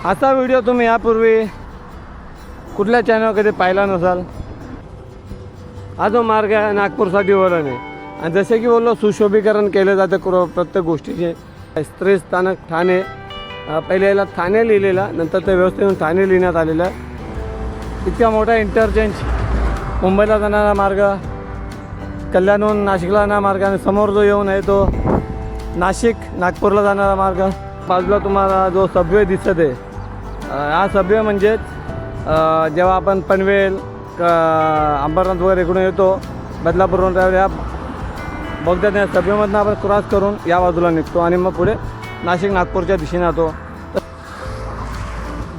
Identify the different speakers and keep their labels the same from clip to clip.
Speaker 1: असा व्हिडिओ तुम्ही यापूर्वी कुठल्या चॅनल कधी पाहिला नसाल। हा जो मार्ग आहे नागपूरसाठी वळण आहे आणि जसे की बोललो सुशोभीकरण केलं जातं प्रत्येक गोष्टीचे। स्त्री स्थानक ठाणे, पहिले याला ठाणे लिहिलेला, नंतर ते व्यवस्थित ठाणे लिहिण्यात आलेलं आहे। इतका मोठा इंटरचेंज, मुंबईला जाणारा मार्ग, कल्याणहून नाशिकला जाणारा मार्ग आणि समोर जो येऊन आहे तो नाशिक नागपूरला जाणारा मार्ग। बाजूला तुम्हाला जो सबवे दिसत आहे, हा सबवे म्हणजेच जेव्हा आपण पनवेल अंबरनाथ वगैरे इकडून येतो बदलापूरवरून त्यावेळी या बघतात या सबवेमधनं आपण क्रॉस करून या बाजूला निघतो आणि मग पुढे नाशिक नागपूरच्या दिशेने जातो।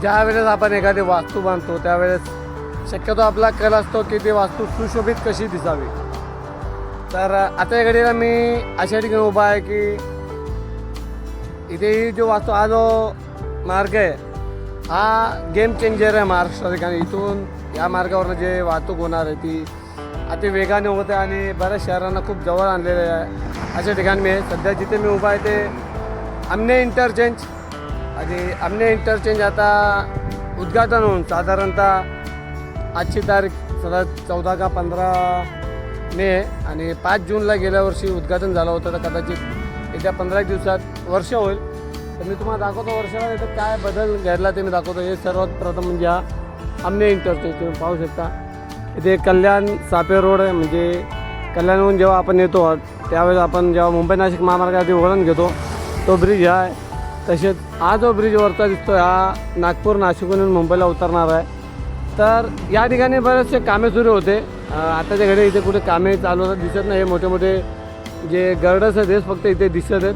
Speaker 1: ज्या वेळेस आपण एखादी वास्तू बांधतो त्यावेळेस शक्यतो आपला कल असतो की ती वास्तू सुशोभित कशी दिसावी। तर आता या घडीला मी अशा ठिकाणी उभा आहे की इथे ही जो वास्तू, हा जो मार्ग आहे हा गेम चेंजर आहे महाराष्ट्र ठिकाणी। इथून या मार्गावरनं जे वाहतूक होणार आहे ती अति वेगाने होते आणि बऱ्याच शहरांना खूप जवळ आणलेलं आहे। अशा ठिकाणी मी सध्या जिथे मी उभा आहे ते आमने इंटरचेंज, आणि आमने इंटरचेंज आता उद्घाटन होऊन साधारणतः आजची तारीख 14 का 15 मे आणि 5 जूनला गेल्या वर्षी उद्घाटन झालं होतं। तर कदाचित येत्या 15 दिवसात वर्ष होईल। तर मी तुम्हाला दाखवतो वर्षाला इथं काय बदल घडला ते मी दाखवतो। हे सर्वात प्रथम म्हणजे हा आमने इंटरचेंज तुम्ही पाहू शकता। इथे कल्याण सापेर रोड आहे, म्हणजे कल्याणहून जेव्हा आपण येतो त्यावेळेस आपण जेव्हा मुंबई नाशिक महामार्गावरती वळण घेतो तो ब्रिज हा आहे। तसेच हा जो ब्रिज वरचा दिसतो हा नागपूर नाशिकहून मुंबईला उतरणार आहे। तर या ठिकाणी बरेचसे कामे सुरू होते, आताच्या घडी इथे कुठे कामे चालू दिसत नाही। मोठे मोठे जे गर्डर्स आहेत हेच फक्त इथे दिसत आहेत,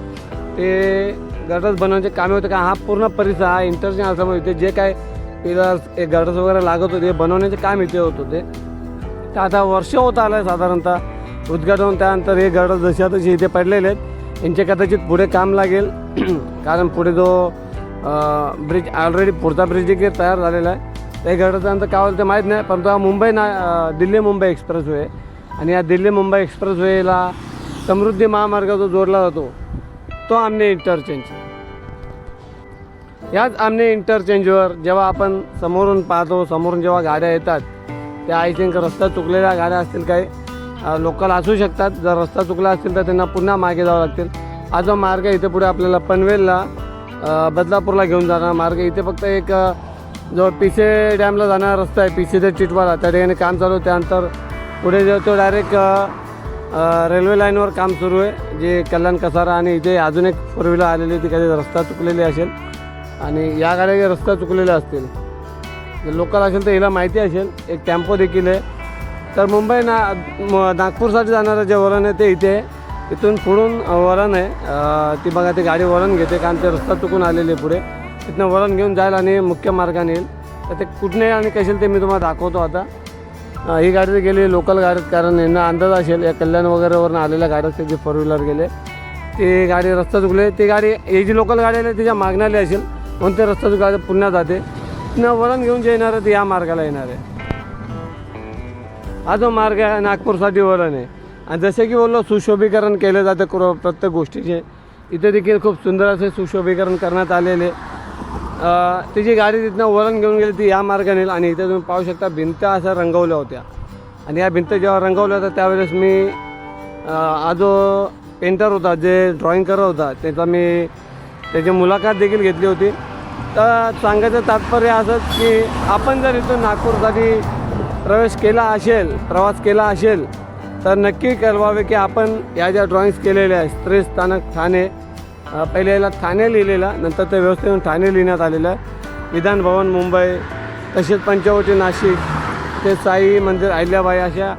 Speaker 1: ते गर्डर्स बनवण्याचे कामे होते का हा पूर्ण परिसर हा इंटरचेंज असल्यामुळे इथे जे काय पिलर्स गर्डर्स वगैरे लागत होते बनवण्याचे काम इथे होत होते। तर आता वर्ष होत आलं आहे साधारणतः उद्घाटन, त्यानंतर हे गर्डर्स जसे तसे इथे पडलेले आहेत, यांचे कदाचित पुढे काम लागेल कारण पुढे जो ब्रिज ऑलरेडी पुढचा ब्रिज देखील तयार झालेला आहे। ते गर्डरच्यानंतर काय होतं ते माहीत नाही, परंतु हा दिल्ली मुंबई एक्सप्रेसवे आणि या दिल्ली मुंबई एक्सप्रेसवेला समृद्धी महामार्ग जो जोडला जातो तो आमने इंटरचेंज। याच आमने इंटरचेंजवर जेव्हा आपण समोरून पाहतो, समोरून जेव्हा गाड्या येतात त्या आय थिंक रस्ता चुकलेल्या गाड्या असतील, काही लोकल असू शकतात। जर रस्ता चुकला असतील तर त्यांना पुन्हा मागे जावं लागतील। हा जो मार्ग इथे पुढे आपल्याला पनवेलला बदलापूरला घेऊन जाणार मार्ग, इथे फक्त एक जो पिसे डॅमला जाणारा रस्ता आहे पिसे ते टिटवाला त्या ठिकाणी काम चालू आहे। त्यानंतर पुढे जो तो डायरेक्ट रेल्वे लाईनवर काम सुरू आहे जे कल्याण कसारा, आणि इथे अजून एक 4 व्हीलर आलेली ती कधी रस्ता चुकलेली असेल आणि या गाड्या रस्ता चुकलेले असतील, जर लोकल असेल तर हिला माहिती असेल। एक टेम्पो देखील आहे। तर मुंबई नागपूरसाठी जाणारं जे वळण आहे ते इथे इथून पुढून वळण आहे, ती बघा ती गाडी वळण घेते कारण ते रस्ता चुकून आलेले पुढे, तिथनं वळण घेऊन जायला आणि मुख्य मार्गाने येईल। तर ते कुठने आणि कसेल ते मी तुम्हाला दाखवतो। आता ही गाडी गेली लोकल गाडीत, कारण यांना अंदाज असेल या कल्याण वगैरेवरून आलेल्या गाड्या जे 4 व्हीलर गेले ती गाडी रस्ता चुकले, ती गाडी ही जी लोकल गाडी आहे तिच्या मागण्याला असेल म्हणून ते रस्ता गाडी पुन्हा जाते, तिथनं वळण घेऊन जे येणार आहे ते या मार्गाला येणार आहे। हा जो मार्ग आहे नागपूरसाठी वळण आहे आणि जसे की बोललो सुशोभीकरण केलं जातं प्रत्येक गोष्टीचे, इथे देखील खूप सुंदर असे सुशोभीकरण करण्यात आलेले। ती जी गाडी तिथनं वळण घेऊन गेली ती या मार्गाने येईल आणि इथे तुम्ही पाहू शकता भिंत अशा रंगवल्या होत्या आणि या भिंत जेव्हा रंगवल्या होत्या त्यावेळेस मी हा जो पेंटर होता जे ड्रॉइंग करत होता त्याची मुलाखत देखील घेतली होती। तर सांगायचं तात्पर्य असंच की आपण जर इथून नागपूरसाठी प्रवास केला असेल तर नक्की कळवावे की आपण या ज्या ड्रॉइंग्स केलेल्या आहेत स्त्री स्थानक ठाणे, पहिले याला ठाणे लिहिलेला, नंतर ते व्यवस्थित ठाणे लिहिण्यात आलेलं आहे। विधान भवन मुंबई, तसेच पंचवटी नाशिक, ते साई मंदिर अहिल्याबाई, अशा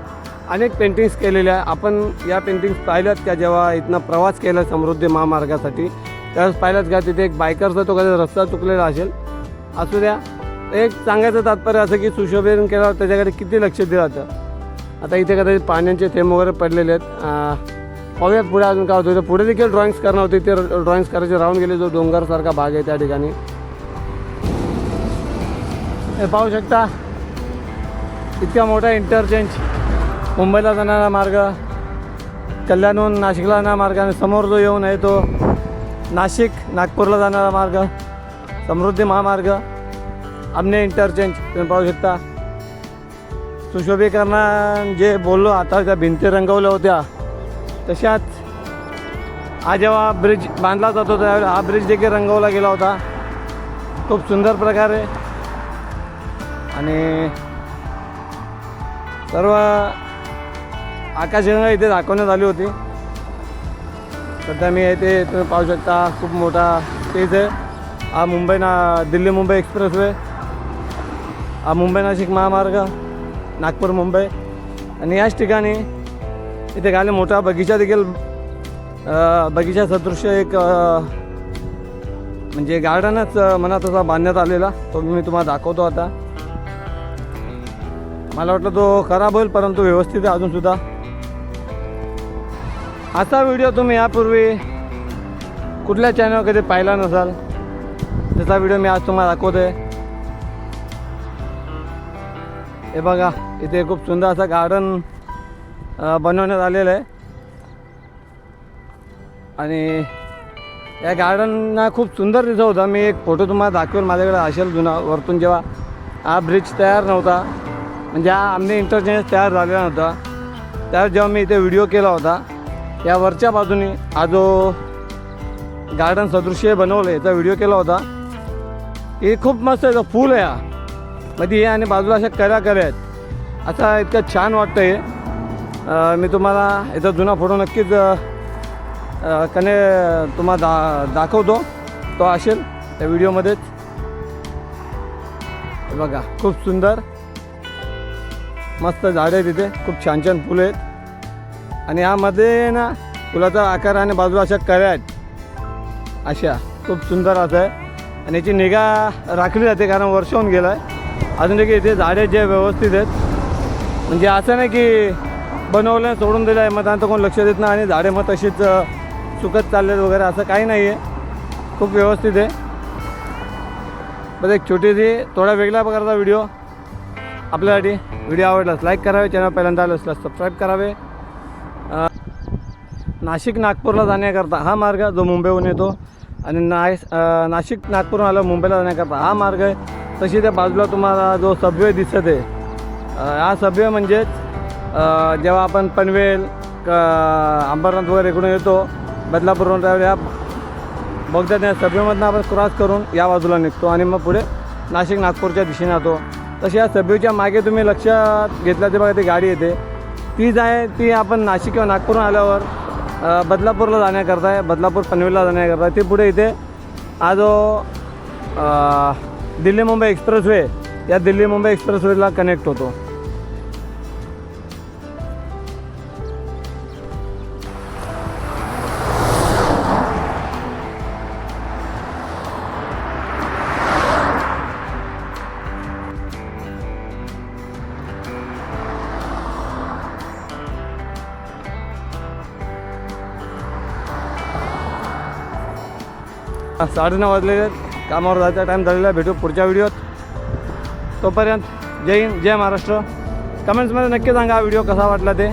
Speaker 1: अनेक पेंटिंग्स केलेल्या आहे। आपण या पेंटिंग्स पाहिल्यात का जेव्हा इथनं प्रवास केला समृद्धी महामार्गासाठी त्यावेळेस पाहिल्यात का तिथे एक बायकरचा तो कधी रस्ता चुकलेला असेल असू द्या। एक सांगायचं तात्पर्य असं की सुशोभीकरण केल्यावर त्याच्याकडे किती लक्ष दिलं जातं। आता इथे कदाचित पाण्याचे थेंब वगैरे पडलेले आहेत, पाहूयात पुढे अजून काय होतं। पुढे देखील ड्रॉइंग्स करणार होते, ते ड्रॉइंग्स करायचे राहून गेले, जो डोंगरसारखा भाग आहे त्या ठिकाणी हे पाहू शकता। इतका मोठा इंटरचेंज, मुंबईला जाणारा मार्ग, कल्याणहून नाशिकला जाणारा मार्ग आणि समोर जो येऊन आहे तो नाशिक नागपूरला जाणारा मार्ग। समृद्धी महामार्ग, आमने इंटरचेंज तुम्ही पाहू शकता. सुशोभीकरण जे बोललो आता, त्या भिंती रंगवल्या होत्या तशाच हा जेव्हा ब्रिज बांधला जातो त्यावेळेस हा ब्रिज देखील रंगवला गेला होता खूप सुंदर प्रकारे. आणि सर्व आकाशगंगा इथे दाखवण्यात आली होती. सध्या मी इथे तुम्ही पाहू शकता खूप मोठा स्टेज आहे. हा दिल्ली मुंबई एक्सप्रेसवे, हा मुंबई नाशिक महामार्ग, नागपूर मुंबई. आणि याच ठिकाणी इथे खाली मोठा बगीचा देखील, बगीचा सदृश एक म्हणजे गार्डनच मनात तसा बांधण्यात आलेला, तो मी तुम्हाला दाखवतो आता. मला वाटलं तो खराब होईल परंतु व्यवस्थित आहे अजूनसुद्धा. असा व्हिडिओ तुम्ही यापूर्वी कुठल्या चॅनलवर कधी पाहिला नसाल, त्याचा व्हिडिओ मी आज तुम्हाला दाखवतो आहे. हे बघा इथे खूप सुंदर असं गार्डन बनवण्यात आलेलं आहे. आणि या गार्डनना खूप सुंदर दिसत होता. मी एक फोटो तुम्हाला दाखवेल माझ्याकडे असेल जुना, वरतून जेव्हा हा ब्रिज तयार नव्हता, म्हणजे हा आमने इंटरचेंज तयार झालेला नव्हता, त्यावेळेस जेव्हा मी इथे व्हिडिओ केला होता, या वरच्या बाजूने हा जो गार्डन सदृश्य बनवलं याचा व्हिडिओ केला होता. हे खूप मस्त आहे. फूल आहे हा मध्ये हे, आणि बाजूला अशा कऱ्या आहेत. असा इतकं छान वाटतं हे. मी तुम्हाला याचा जुना फोटो नक्कीच तुम्हाला दाखवतो, तो असेल त्या व्हिडिओमध्येच. बघा खूप सुंदर मस्त झाडं आहेत तिथे, खूप छान छान फुलं आहेत. आणि यामध्ये ना फुलाचा आकार आणि बाजूला अशा कळ्या आहेत, अशा खूप सुंदर असं आहे. आणि याची निगा राखली जाते कारण वर्ष होऊन गेलं आहे. अजून देखील इथे झाडे जे व्यवस्थित आहेत, म्हणजे असं नाही की बनवलं सोडून दिलं आहे मग त्यानंतर कोण लक्ष देत नाही आणि झाडे मग तशीच सुकत चाललेत वगैरे, असं काही नाही आहे. खूप व्यवस्थित आहे. बस एक छोटीशी थोडा वेगळ्या प्रकारचा व्हिडिओ आपल्यासाठी. व्हिडिओ आवडलास लाईक करावे, चॅनल पहिल्यांदा आलं असल्यास सबस्क्राईब करावे. नाशिक नागपूरला जाण्याकरता हा मार्ग जो मुंबईहून येतो, आणि नाशिक नागपूरहून आलं मुंबईला जाण्याकरता हा मार्ग आहे. तशी त्या बाजूला तुम्हाला जो सबवे दिसत आहे, हा सबवे म्हणजेच जेव्हा आपण पनवेल अंबरनाथ वगैरे इकडून येतो बदलापूरवरून, त्यावेळी या बोगद्यात या सबवेमधनं आपण क्रॉस करून या बाजूला निघतो आणि मग पुढे नाशिक नागपूरच्या दिशेने जातो. तशी या सबवेच्या मागे तुम्ही लक्षात घेतलं ते बघा ती गाडी येते, ती आहे ती आपण नाशिक किंवा नागपूरहून आल्यावर बदलापूरला जाण्याकरता आहे, बदलापूर पनवेलला जाण्याकरता. ती पुढे इथे हा जो दिल्ली मुंबई एक्सप्रेसवे, या दिल्ली मुंबई एक्सप्रेसवेला कनेक्ट होतो. साडे 9 वाजलेले आहेत, कामावर जायचा टाईम झालेला आहे. भेटू पुढच्या व्हिडिओत. तोपर्यंत जय हिंद, जय महाराष्ट्र. कमेंट्समध्ये नक्की सांगा हा व्हिडिओ कसा वाटला ते.